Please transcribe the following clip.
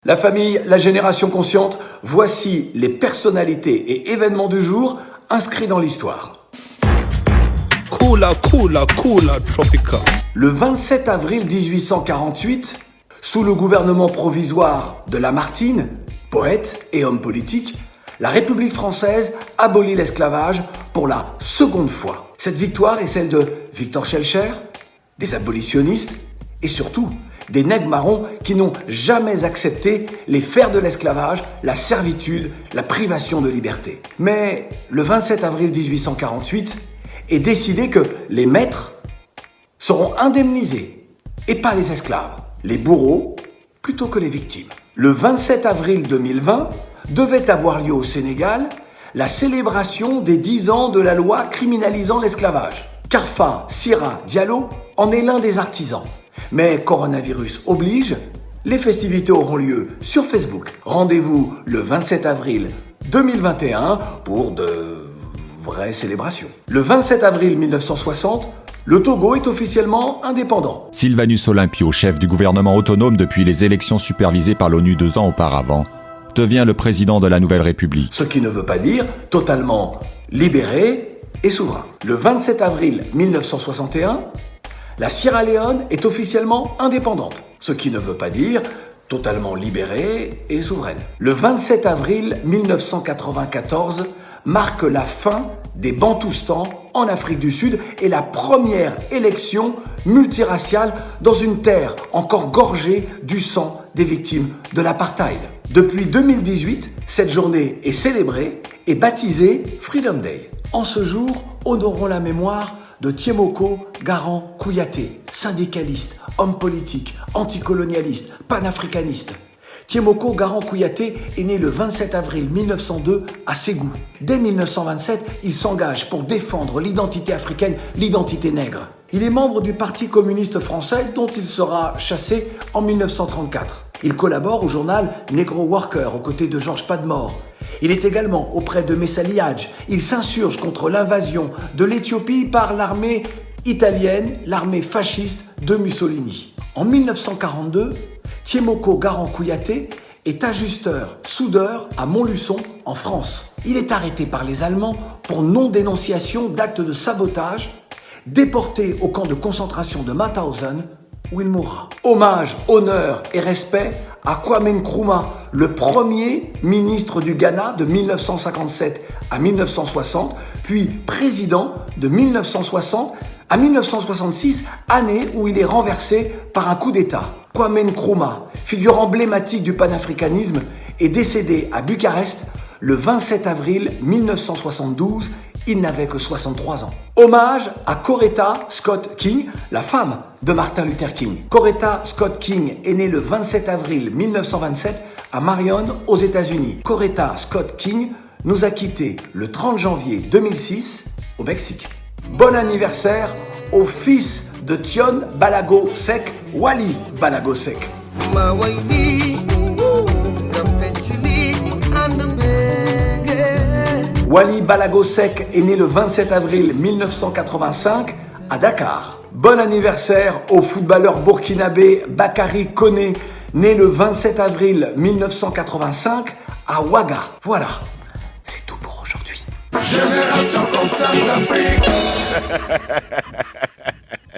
La famille, la génération consciente, voici les personnalités et événements du jour inscrits dans l'histoire. Cooler, tropical. Le 27 avril 1848, sous le gouvernement provisoire de Lamartine, poète et homme politique, la République française abolit l'esclavage pour la seconde fois. Cette victoire est celle de Victor Schœlcher, des abolitionnistes et surtout des nègres marrons qui n'ont jamais accepté les fers de l'esclavage, la servitude, la privation de liberté. Mais le 27 avril 1848 est décidé que les maîtres seront indemnisés et pas les esclaves, les bourreaux plutôt que les victimes. Le 27 avril 2020 devait avoir lieu au Sénégal la célébration des 10 ans de la loi criminalisant l'esclavage. Karfa Sira Diallo en est l'un des artisans. Mais coronavirus oblige, les festivités auront lieu sur Facebook. Rendez-vous le 27 avril 2021 pour de vraies célébrations. Le 27 avril 1960, le Togo est officiellement indépendant. Sylvanus Olympio, chef du gouvernement autonome depuis les élections supervisées par l'ONU 2 ans auparavant, devient le président de la Nouvelle République. Ce qui ne veut pas dire totalement libéré et souverain. Le 27 avril 1961, la Sierra Leone est officiellement indépendante, ce qui ne veut pas dire totalement libérée et souveraine. Le 27 avril 1994 marque la fin des Bantoustans en Afrique du Sud et la première élection multiraciale dans une terre encore gorgée du sang des victimes de l'apartheid. Depuis 2018, cette journée est célébrée et baptisée Freedom Day. En ce jour, honorons la mémoire de Thiemoko Garant Kouyaté, syndicaliste, homme politique, anticolonialiste, panafricaniste. Thiemoko Garant Kouyaté est né le 27 avril 1902 à Ségou. Dès 1927, il s'engage pour défendre l'identité africaine, l'identité nègre. Il est membre du Parti communiste français dont il sera chassé en 1934. Il collabore au journal Negro Worker aux côtés de Georges Padmore. Il est également auprès de Messali Hadj. Il s'insurge contre l'invasion de l'Éthiopie par l'armée italienne, l'armée fasciste de Mussolini. En 1942, Thiemoko Garant Kouyaté est ajusteur, soudeur à Montluçon, en France. Il est arrêté par les Allemands pour non-dénonciation d'actes de sabotage, déporté au camp de concentration de Mauthausen, où il mourra. Hommage, honneur et respect à Kwame Nkrumah, le premier ministre du Ghana de 1957 à 1960, puis président de 1960 à 1966, année où il est renversé par un coup d'État. Kwame Nkrumah, figure emblématique du panafricanisme, est décédé à Bucarest le 27 avril 1972. Il n'avait que 63 ans. Hommage à Coretta Scott King, la femme de Martin Luther King. Coretta Scott King est née le 27 avril 1927 à Marion, aux États-Unis. Coretta Scott King nous a quittés le 30 janvier 2006 au Mexique. Bon anniversaire au fils de Thione Balago Seck, Wally Balago Seck. Wally Balago Seck est né le 27 avril 1985 à Dakar. Bon anniversaire au footballeur burkinabé Bakary Koné, né le 27 avril 1985 à Ouaga. Voilà, c'est tout pour aujourd'hui. Génération consciente d'Afrique.